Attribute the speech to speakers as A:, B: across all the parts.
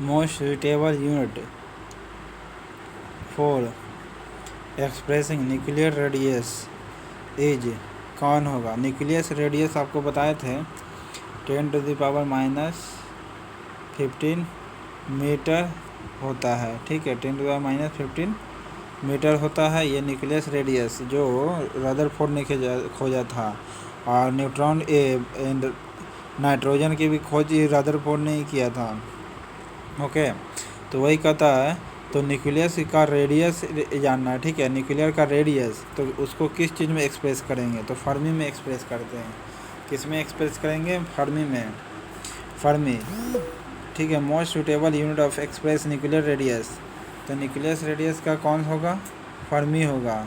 A: Most suitable unit for expressing nuclear radius is कौन होगा? Nucleus radius आपको बताए थे 10⁻⁻15 मीटर होता है, ठीक है। 10⁻⁻15 मीटर होता है ये न्यूक्लियस रेडियस, जो रदरफोर्ड ने खोजा था। और न्यूट्रॉन नाइट्रोजन की भी खोज रदरफोर्ड ने ही किया था, ओके। तो वही कहता है, तो न्यूक्लियस का रेडियस जानना है, ठीक है। न्यूक्लियर का रेडियस तो उसको किस चीज़ में एक्सप्रेस करेंगे? तो फर्मी में एक्सप्रेस करते हैं। किस में एक्सप्रेस करेंगे? फर्मी में, फर्मी, ठीक है। Most suitable unit of express nuclear radius, तो न्यूक्लियस रेडियस का कौन होगा? फर्मी होगा,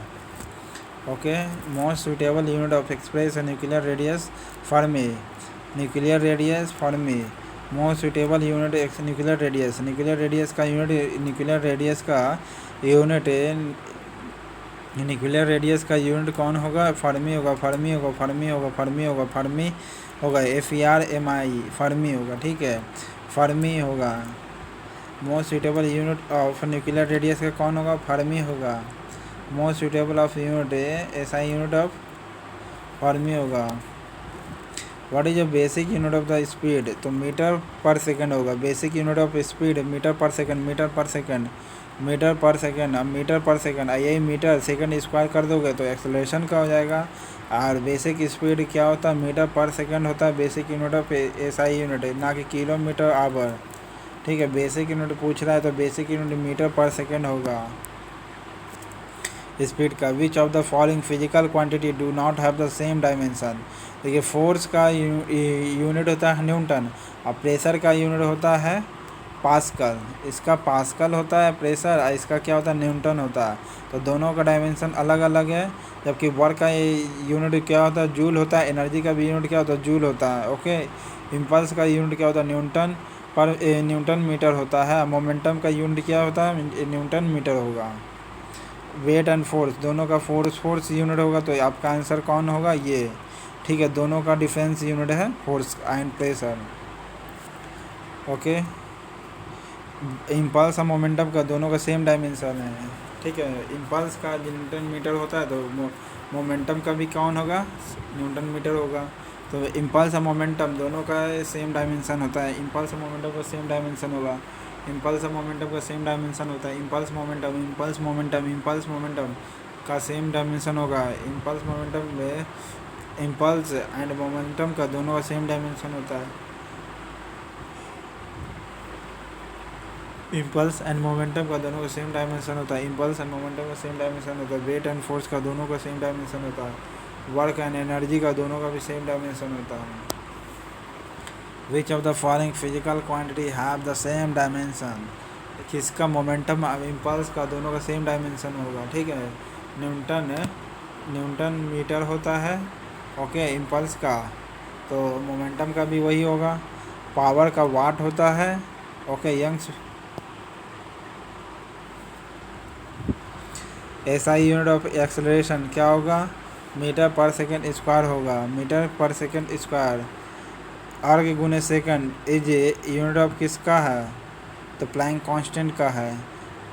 A: okay. Most suitable unit of express nuclear radius Fermi, nuclear radius Fermi. Most suitable unit nuclear radius, nuclear radius का unit, nuclear radius का unit, nuclear radius का unit कौन होगा? फर्मी होगा, फर्मी होगा, फर्मी होगा, फर्मी होगा, फर्मी होगा, FERMI, फर्मी होगा, ठीक है, फर्मी होगा। Most suitable unit of nuclear radius का कौन होगा? फर्मी होगा। Most suitable of unit SI unit of fermi होगा। What is the basic unit of the speed? तो मीटर पर सेकंड होगा। Basic unit of speed metre पर सेकंड, मीटर पर सेकंड, मीटर पर सेकंड। अब मीटर पर सेकंड, यही मीटर सेकंड स्क्वायर कर दोगे तो एक्सेलरेशन का हो जाएगा। और बेसिक स्पीड क्या होता है? मीटर पर सेकंड होता है basic unit of SI unit, ना कि किलोमीटर आवर, ठीक है। बेसिक यूनिट पूछ रहा है तो बेसिक यूनिट मीटर पर सेकंड होगा स्पीड का। विच of the following physical quantity do not have the same dimension? देखिए, फोर्स का यूनिट होता है न्यूटन, और प्रेशर का यूनिट होता है पास्कल। इसका पास्कल होता है प्रेशर, और इसका क्या होता है? न्यूटन होता है। तो दोनों का डायमेंशन अलग अलग है। जबकि वर्क का यूनिट क्या होता है? जूल होता है। एनर्जी का भी यूनिट क्या होता है? जूल होता है, ओके। इम्पल्स का यूनिट क्या होता है? न्यूटन पर न्यूटन मीटर होता है। मोमेंटम का यूनिट क्या होता है? न्यूटन मीटर होगा। वेट एंड फोर्स, दोनों का फोर्स यूनिट होगा। तो आपका आंसर कौन होगा? ये, ठीक है। दोनों का डिफरेंस यूनिट है force and pressure, okay. Impulse और मोमेंटम का दोनों का सेम डायमेंशन है, ठीक है। इम्पल्स का न्यूटन मीटर होता है, तो मोमेंटम का भी कौन होगा? न्यूटन मीटर होगा। तो इम्पल्स और मोमेंटम दोनों का सेम डायमेंशन होता है। इम्पल्स और मोमेंटम का सेम डायमेंशन होगा। इम्पल्स और मोमेंटम का सेम डायमेंशन होता है। Impulse momentum, impulse momentum, impulse momentum का सेम डायमेंशन होगा। इम्पल्स मोमेंटम में, इम्पल्स एंड मोमेंटम का दोनों का सेम डायमेंशन होता है। इम्पल्स एंड मोमेंटम का दोनों का सेम डायमेंशन होता है। इम्पल्स एंड मोमेंटम का सेम डायमेंशन होता है। वेट एंड फोर्स का दोनों का सेम डायमेंशन होता है। वर्क एंड एनर्जी का दोनों का भी सेम डायमेंशन होता है। विच of the following physical quantity have the same dimension? किसका? मोमेंटम और इम्पल्स का दोनों का सेम डायमेंशन होगा, ठीक है। न्यूटन मीटर होता है, ओके। इम्पल्स का, तो मोमेंटम का भी वही होगा। पावर का वाट होता है, okay. Young's SI unit of acceleration क्या होगा? मीटर पर सेकंड स्क्वायर होगा, मीटर पर सेकंड स्क्वायर। अर्ग गुने सेकंड इज यूनिट ऑफ किसका है? तो प्लैंक कांस्टेंट का है।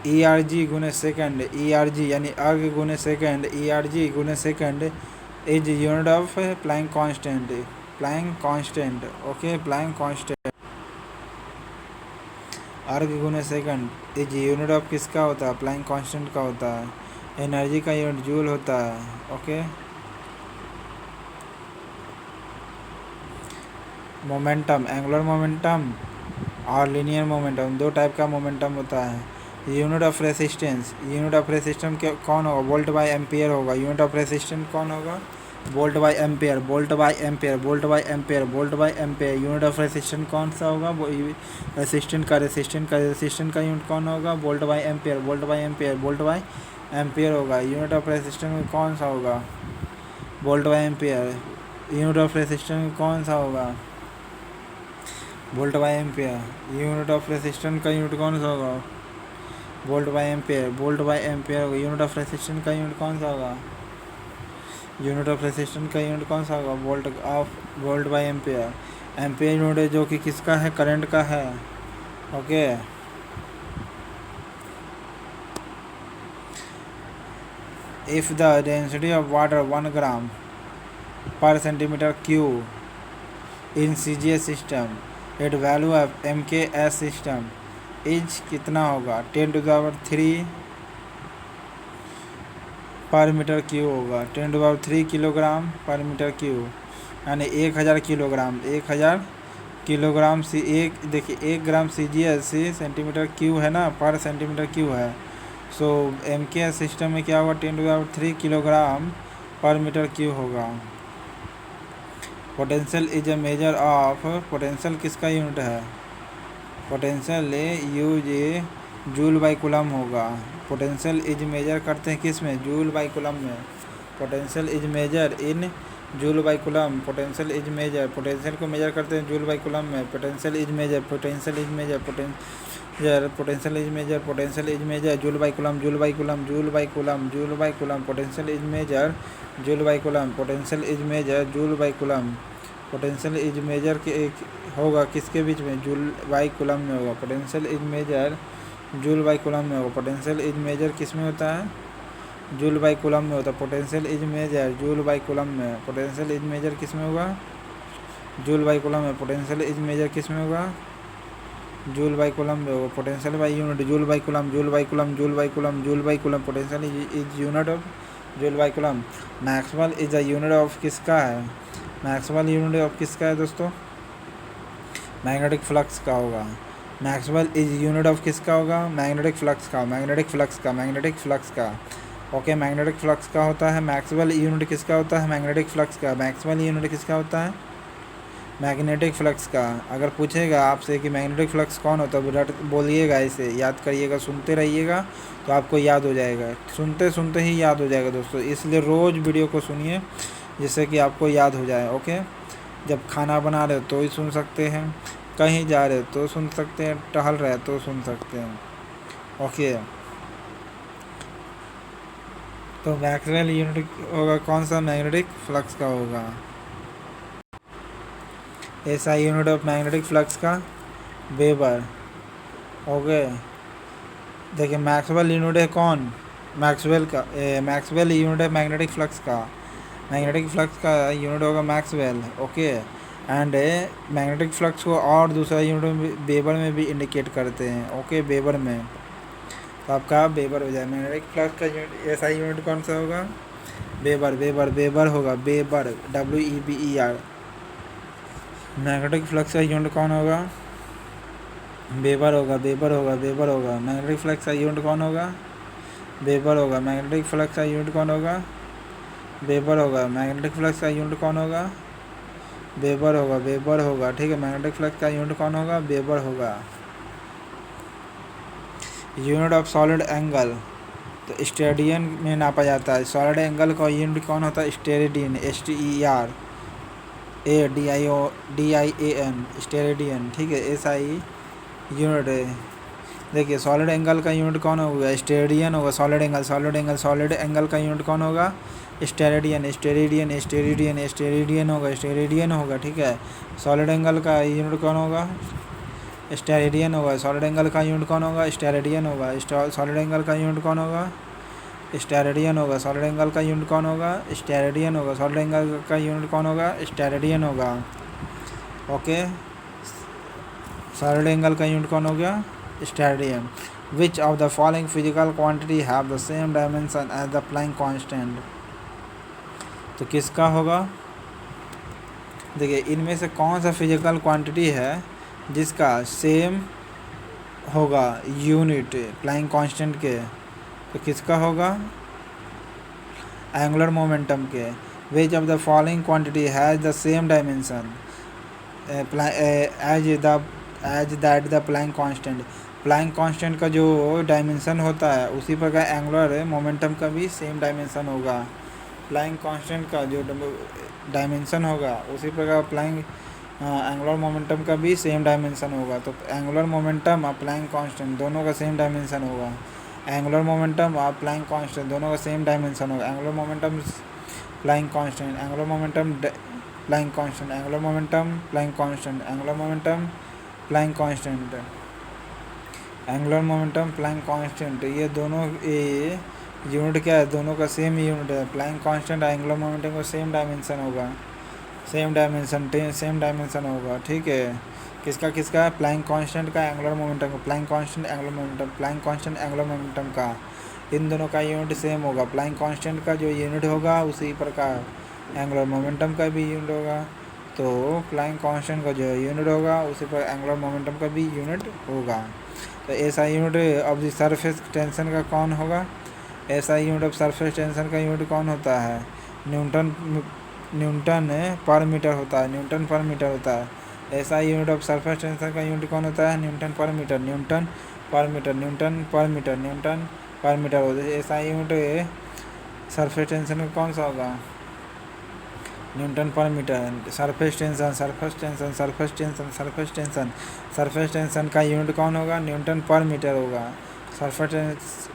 A: ERG गुने सेकंड, ERG यानी अर्ग गुने सेकंड, ERG गुने second is unit of Planck constant, Planck constant, okay. Planck constant, erg गुने सेकंड इज यूनिट ऑफ किसका होता है? प्लैंक कांस्टेंट का होता है। एनर्जी का यूनिट जूल होता है, ओके। मोमेंटम, एंगुलर मोमेंटम और लीनियर मोमेंटम, दो टाइप का मोमेंटम होता है। Unit of resistance, unit of resistance कौन होगा? वोल्ट बाय एम्पियर होगा। यूनिट ऑफ रेसिस्टेंस कौन होगा? Volt by ampere, volt by ampere, volt by ampere, volt by ampere. Unit of resistance कौन सा होगा? रेसिस्टेंट का यूनिट कौन होगा? Volt by ampere, volt by ampere, volt by ampere होगा। यूनिट ऑफ रेसिस्टेंस कौन सा होगा? Volt by ampere. Unit of resistance कौन सा होगा? Volt by ampere. Unit of resistance का यूनिट कौन सा होगा? Volt by ampere, volt by ampere होगा। यूनिट ऑफ रेसिस्टेंस का यूनिट कौन सा होगा? यूनिट ऑफ रेसिस्टेंस का यूनिट कौन सा होगा? Volt by ampere. Ampere unit जो कि किसका है? करंट का है, okay. If the density of water 1 ग्राम पर centimetre cube in CGS system eight value of MKS system is कितना होगा? 10⁻³ पर मीटर क्यूब होगा। 10⁻³ किलोग्राम पर मीटर क्यूब, यानी 1000 किलोग्राम। 1000 किलोग्राम सी एक, देखिए 1 ग्राम CGS सेंटीमीटर क्यूब है ना, पर सेंटीमीटर क्यूब है। सो MKS सिस्टम में क्या होगा? 10⁻³ किलोग्राम पर मीटर क्यूब होगा। Potential is a measure of, potential किसका यूनिट है? Potential is joule by coulomb होगा। पोटेंशियल इज मेजर करते हैं किस में? जूल बाई कूलम में। Potential is measure in joule by coulomb. Potential is measure, potential को मेजर करते हैं जूल बाई कूलम में। Potential is measure, potential is measure, potential is measure, potential is measure joule by coulomb, joule by coulomb, joule by coulomb, joule by coulomb. Potential is measure joule by coulomb, potential is measure joule by coulomb. Potential is measure के होगा किसके बीच में? Joule by coulomb में होगा। Potential is measure joule by coulomb में होगा। Potential is measure किस में होता है? जूल बाई कूलम में होता है। Potential is measure joule by coulomb में। पोटेंशियल इज मेजर किस में होगा? जूल बाई कूलम में। पोटेंशियल इज मेजर किस में होगा? जूल बाई कूलम में होगा। Potential by unit joule by coulomb, joule by coulomb, joule by coulomb, joule by coulomb. Potential is unit of joule by coulomb. Maxwell is a unit of किसका है? Maxwell unit of किसका है दोस्तों? Magnetic flux का होगा। Maxwell is unit of किसका होगा? Magnetic flux का, मैग्नेटिक फ्लक्स का, मैग्नेटिक फ्लक्स का। ओके, मैग्नेटिक फ्लक्स का होता है। मैक्सवेल यूनिट किसका होता है? मैग्नेटिक फ्लक्स का। मैक्सवेल यूनिट किसका होता है? मैग्नेटिक फ्लक्स का। अगर पूछेगा आपसे कि मैग्नेटिक फ्लक्स कौन होता है, बोलिएगा, इसे याद करिएगा, सुनते रहिएगा तो आपको याद हो जाएगा। सुनते सुनते ही याद हो जाएगा दोस्तों, इसलिए रोज़ वीडियो को सुनिए जिससे कि आपको याद हो जाए। ओके, जब खाना बना रहे हो तो ही सुन सकते हैं, कहीं जा रहे हो तो सुन सकते हैं, टहल रहे तो सुन सकते हैं। ओके, तो मैक्सवेल यूनिट होगा कौन सा? मैग्नेटिक फ्लक्स का होगा। ऐसा यूनिट ऑफ मैग्नेटिक फ्लक्स का वेबर। ओके, देखिए मैक्सवेल यूनिट है कौन? मैक्सवेल का, मैक्सवेल यूनिट है मैग्नेटिक फ्लक्स का। मैग्नेटिक फ्लक्स का यूनिट होगा Maxwell. Okay, and magnetic flux को और दूसरा यूनिट वेबर में भी इंडिकेट करते हैं। ओके, वेबर में, तो आपका वेबर हो जाए। मैग्नेटिक फ्लक्स का यूनिट, ऐसा यूनिट कौन सा होगा? वेबर, वेबर, वेबर होगा, वेबर, WEBER। मैग्नेटिक फ्लक्स का यूनिट कौन होगा? वेबर होगा, वेबर होगा, वेबर होगा। मैग्नेटिक फ्लक्स का यूनिट कौन होगा? वेबर होगा। मैग्नेटिक फ्लक्स का यूनिट कौन होगा? वेबर होगा। मैग्नेटिक फ्लक्स का यूनिट कौन होगा? वेबर होगा, वेबर होगा। ठीक है, मैग्नेटिक फ्लक्स का यूनिट कौन होगा? वेबर होगा। यूनिट ऑफ सॉलिड एंगल, तो स्टेरेडियन में नापा जाता है। सॉलिड एंगल का यूनिट कौन होता है? Steradian, STERADIAN, steradian. ठीक है, SI यूनिट है। देखिए सॉलिड एंगल का यूनिट कौन होगा? स्टेरेडियन होगा। Solid angle, solid angle, solid angle का यूनिट कौन होगा? स्टेरेडियन, स्टेरेडियन, स्टेरेडियन, स्टेरेडियन होगा, स्टेरेडियन होगा। ठीक है, सॉलिड एंगल का यूनिट कौन होगा? स्टेरेडियन होगा। सॉलिड एंगल का यूनिट कौन होगा? स्टेरेडियन होगा। सॉलिड एंगल का यूनिट कौन होगा? स्टेरेडियन होगा। सॉलिड एंगल का यूनिट कौन होगा? स्टेरेडियन होगा। सॉलिड एंगल का यूनिट कौन होगा? स्टेरेडियन होगा। ओके, सॉलिड एंगल का यूनिट कौन हो गया? Steradian. Which of the following physical quantity have the same dimension as the Planck constant? तो किसका होगा? देखिए इनमें से कौन सा फिजिकल क्वांटिटी है जिसका सेम होगा यूनिट प्लैंक कांस्टेंट के? तो किसका होगा? एंगुलर मोमेंटम के। Which of the following quantity has the same dimension as that the Planck constant? Planck constant का जो डायमेंशन होता है उसी प्रकार एंगुलर मोमेंटम का भी सेम डायमेंशन होगा। प्लैंक कांस्टेंट का जो डायमेंशन होगा उसी प्रकार प्लैंक एंगुलर मोमेंटम का भी सेम डायमेंशन होगा। तो एंगुलर मोमेंटम और प्लैंक कांस्टेंट दोनों का सेम डायमेंशन होगा। एंगुलर मोमेंटम और प्लैंक कांस्टेंट दोनों का सेम डायमेंशन होगा। Angular momentum Planck constant, angular momentum Planck constant, angular momentum Planck constant, angular momentum Planck constant. Angular momentum Planck constant, ये दोनों ये यूनिट क्या है, दोनों का सेम यूनिट है। प्लैंक कांस्टेंट एंगुलर मोमेंटम का सेम डायमेंशन होगा, सेम डायमेंशन होगा, ठीक है। किसका किसका, प्लैंक कांस्टेंट का एंगुलर मोमेंटम का, Planck constant angular momentum, Planck constant angular momentum का, इन दोनों का यूनिट सेम होगा। प्लैंक कांस्टेंट का जो यूनिट होगा उसी प्रकार एंगुलर मोमेंटम का भी यूनिट होगा। तो प्लैंक कांस्टेंट का जो यूनिट होगा उसी पर एंगुलर मोमेंटम का भी यूनिट होगा। तो ऐसा unit of the surface tension का कौन होगा, ऐसा यूनिट ऑफ सरफेस टेंशन का यूनिट कौन होता है, न्यूटन पर मीटर होता है, न्यूटन पर मीटर होता है। ऐसा यूनिट ऑफ सरफेस टेंशन का यूनिट कौन होता है, न्यूटन पर मीटर, न्यूटन पर मीटर, न्यूटन पर मीटर, न्यूटन पर मीटर होता है। ऐसा यूनिट सरफेस टेंशन का कौन सा होगा, न्यूटन पर metre. Surface tension, surface tension, surface tension, surface tension, surface tension का यूनिट कौन होगा, न्यूटन पर मीटर होगा। सरफेस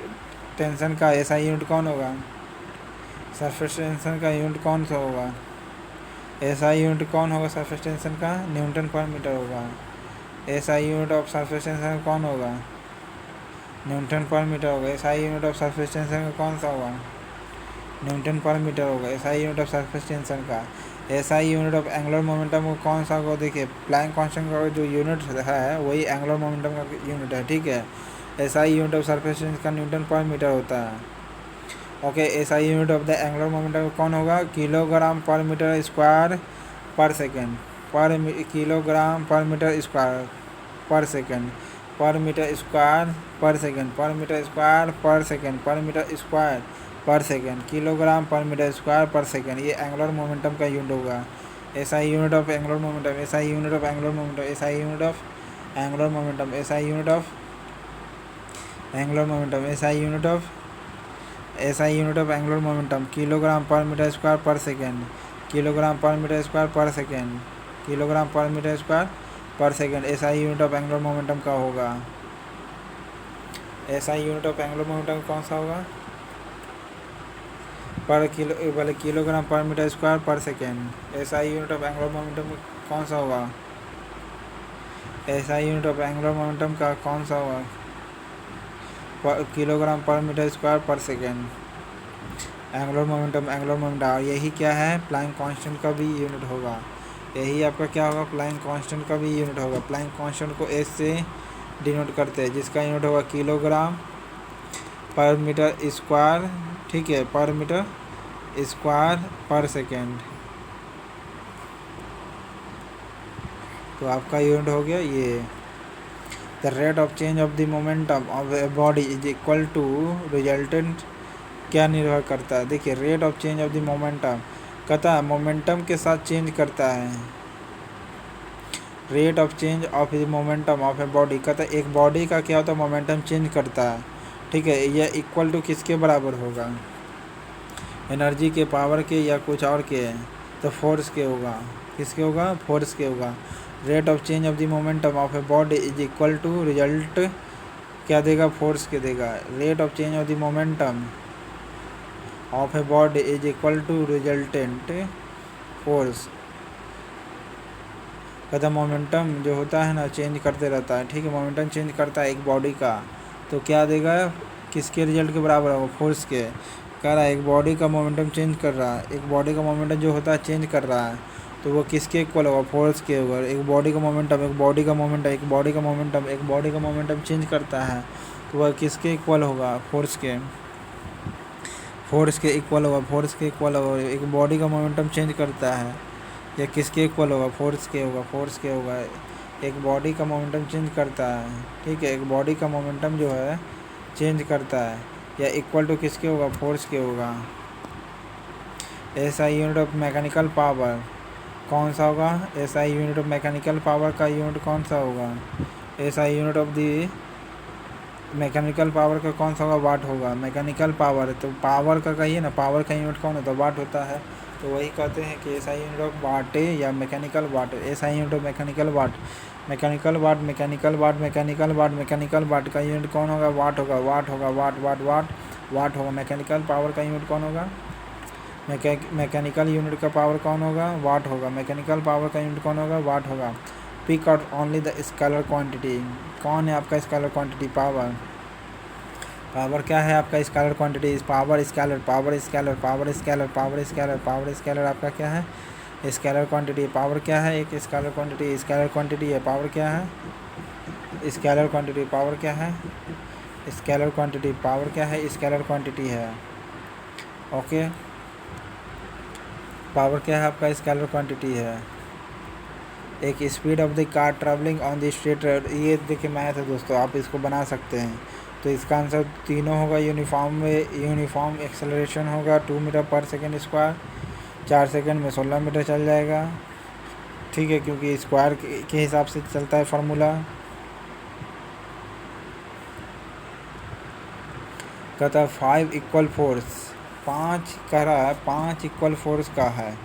A: टेंशन का ऐसा यूनिट कौन होगा, सरफेस टेंशन का यूनिट कौन सा होगा, ऐसा यूनिट कौन होगा सरफेस टेंशन का, न्यूटन पर मीटर होगा। ऐसा यूनिट ऑफ सरफेस टेंशन कौन होगा, न्यूटन पर मीटर होगा। ऐसा यूनिट ऑफ सरफेस टेंशन का कौन सा होगा, न्यूटन पर मीटर होगा। ऐसा यूनिट ऑफ सरफेस टेंशन का। ऐसा यूनिट ऑफ एंगुलर मोमेंटम को कौन सा होगा, देखिए प्लैंक कांस्टेंट का जो यूनिट है वही एंगुलर मोमेंटम का यूनिट है, ठीक है। ऐसा यूनिट ऑफ सरफेस टेंशन का न्यूटन पर मीटर होता है, ओके। ऐसा unit of the angular momentum कौन होगा, किलोग्राम पर मीटर स्क्वायर पर सेकेंड, किलोग्राम पर मीटर स्क्वायर पर सेकेंड, पर मीटर स्क्वायर पर सेकेंड, पर मीटर स्क्वायर पर सेकेंड, पर मीटर स्क्वायर पर सेकेंड, किलोग्राम पर मीटर स्क्वायर पर सेकेंड, ये एंगुलर मोमेंटम का यूनिट होगा। ऐसा यूनिट ऑफ एंगुलर मोमेंटम, ऐसा यूनिट ऑफ एंगुलर मोमेंटम, ऐसा यूनिट ऑफ एंगुलर मोमेंटम, ऐसा यूनिट ऑफ एंगुलर मोमेंटम, ऐसा unit of angular momentum, kilogram पर मीटर स्क्वायर पर सेकेंड, किलोग्राम पर मीटर स्क्वायर पर सेकेंड, किलोग्राम पर मीटर स्क्वायर पर सेकेंड, ऐसा यूनिट ऑफ एंगुलर मोमेंटम का होगा। ऐसा यूनिट ऑफ एंगुलर मोमेंटम कौन सा होगा, पर किलो वाले किलोग्राम पर मीटर स्क्वायर पर सेकेंड। ऐसा यूनिट ऑफ एंगुलर मोमेंटम कौन सा होगा, ऐसा यूनिट ऑफ एंगुलर मोमेंटम का कौन सा होगा, किलोग्राम पर मीटर स्क्वायर पर सेकेंड। एंगुलर मोमेंटम, यही क्या है, प्लैंक कांस्टेंट का भी यूनिट होगा। यही आपका क्या होगा, प्लैंक कांस्टेंट का भी यूनिट होगा। प्लैंक कांस्टेंट को एस से डिनोट करते हैं, जिसका यूनिट होगा किलोग्राम पर मीटर स्क्वायर, ठीक है, पर मीटर स्क्वायर पर सेकेंड। तो आपका यूनिट हो गया ये। The rate of change of the momentum of a body is equal to resultant, क्या निर्भर करता है, देखिए rate of change of the momentum कहता है मोमेंटम के साथ चेंज करता है। Rate of change of the momentum of a body कहता है एक बॉडी का क्या होता है, मोमेंटम चेंज करता है, ठीक है। यह इक्वल टू किसके बराबर होगा, एनर्जी के, पावर के, या कुछ और के, तो फोर्स के होगा। किसके होगा, फोर्स के होगा। Rate of change of the momentum of a body is equal to result, क्या देगा, फोर्स के देगा। Rate of change of the momentum of a body is equal to resultant force. कहता मोमेंटम जो होता है ना चेंज करते रहता है, ठीक है, मोमेंटम चेंज करता है एक बॉडी का, तो क्या देगा, किसके रिजल्ट के बराबर होगा, फोर्स के। कह रहा है एक बॉडी का मोमेंटम चेंज कर रहा है, एक बॉडी का मोमेंटम जो होता है चेंज कर रहा है, तो वो किसके इक्वल होगा, फोर्स के होगा। एक बॉडी का मोमेंटम, एक बॉडी का मोमेंटम, एक बॉडी का मोमेंटम, एक बॉडी का मोमेंटम चेंज करता है, तो वह किसके इक्वल होगा, फोर्स के, फोर्स के इक्वल होगा, फोर्स के इक्वल होगा। एक बॉडी का मोमेंटम चेंज करता है, या किसके इक्वल होगा, फोर्स के होगा, फोर्स के होगा। एक बॉडी का मोमेंटम चेंज करता है, ठीक है, एक बॉडी का मोमेंटम जो है चेंज करता है, या इक्वल टू किसके होगा, फोर्स के होगा। ऐसा यूनिट ऑफ मैकेनिकल पावर कौन सा होगा, ऐसा यूनिट ऑफ मैकेनिकल पावर का यूनिट कौन सा होगा, ऐसा unit of the mechanical power का कौन सा होगा, वाट होगा। मैकेनिकल पावर, तो पावर का कहिए ना, पावर का यूनिट कौन होता है, वाट होता है, तो वही कहते हैं कि ऐसा यूनिट ऑफ वाट या मैकेनिकल वाट। ऐसा unit of mechanical watt, mechanical watt, mechanical watt, mechanical watt, mechanical watt का यूनिट कौन होगा, वाट होगा, वाट होगा, वाट वाट वाट वाट होगा। मैकेनिकल पावर का यूनिट कौन होगा, मैकेनिकल यूनिट का पावर कौन होगा, वाट होगा। मैकेनिकल पावर का यूनिट कौन होगा, वाट होगा। Pick out only the scalar quantity. कौन है आपका स्केलर क्वांटिटी? पावर। पावर क्या है आपका scalar quantity? Power scalar, power scalar, power scalar, power scalar, power scalar आपका क्या है? Scalar quantity. पावर क्या है? एक स्केलर क्वांटिटी, स्केलर क्वांटिटी है। पावर क्या है? Scalar quantity. पावर क्या है? Scalar quantity. पावर क्या है? स्केलर क्वांटिटी है। ओके, पावर क्या है आपका? स्केलर क्वांटिटी है। एक speed of the car travelling on the straight road. ये देखिए मैथ है दोस्तों, आप इसको बना सकते हैं। तो इसका आंसर तीनों होगा। यूनिफॉर्म में यूनिफॉर्म एक्सेलरेशन होगा 2 मीटर पर सेकेंड स्क्वायर। 4 सेकेंड में 16 मीटर चल जाएगा, ठीक है, क्योंकि स्क्वायर के हिसाब से चलता है फार्मूला। कहता है 5 इक्वल फोर्स। 5 कह रहा है, 5 इक्वल फोर्स का है।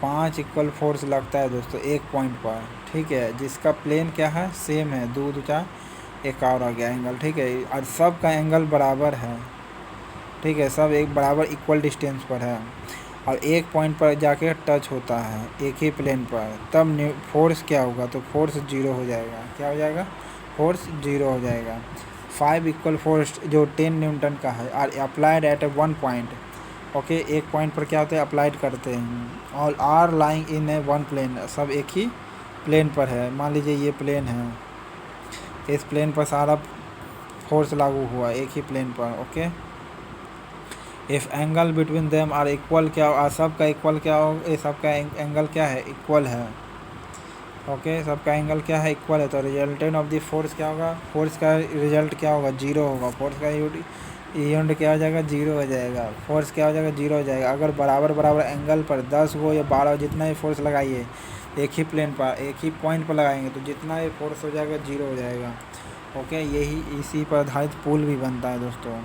A: 5 इक्वल फोर्स लगता है दोस्तों एक पॉइंट पर, ठीक है, जिसका प्लेन क्या है? सेम है। 2 2 4 एक और आ गया एंगल, ठीक है, और सब का एंगल बराबर है, ठीक है, सब एक बराबर इक्वल डिस्टेंस पर है और एक पॉइंट पर जाके टच होता है एक ही प्लेन पर, तब फोर्स क्या होगा? तो फोर्स 0 हो जाएगा। क्या हो जाएगा? फोर्स 0 हो जाएगा। 5 इक्वल फोर्स जो 10 न्यूटन का है और अप्लाइड एट 1 पॉइंट। ओके, एक पॉइंट पर क्या होता है? अप्लाइड करते हैं। और are lying in a 1 plane, सब एक ही प्लेन पर है। मान लीजिए ये प्लेन है, इस प्लेन पर सारा फोर्स लागू हुआ एक ही प्लेन पर। Okay, if angle between them are equal, क्या सबका इक्वल क्या हो? ये सबका एंगल क्या है? इक्वल है। ओके, सबका एंगल क्या है? इक्वल है। तो रिजल्टेंट ऑफ द फोर्स क्या होगा? फोर्स का रिजल्ट क्या होगा? 0 होगा। फोर्स का यूनिट क्या हो जाएगा? 0 हो जाएगा। फोर्स क्या हो जाएगा? 0 हो जाएगा। अगर बराबर बराबर एंगल पर 10 हो या 12 जितना ही फोर्स लगाइए एक ही प्लेन पर, एक ही पॉइंट पर लगाएंगे तो जितना ही फोर्स हो जाएगा 0 हो जाएगा। ओके, यही इसी पर आधारित पुल भी बनता है दोस्तों।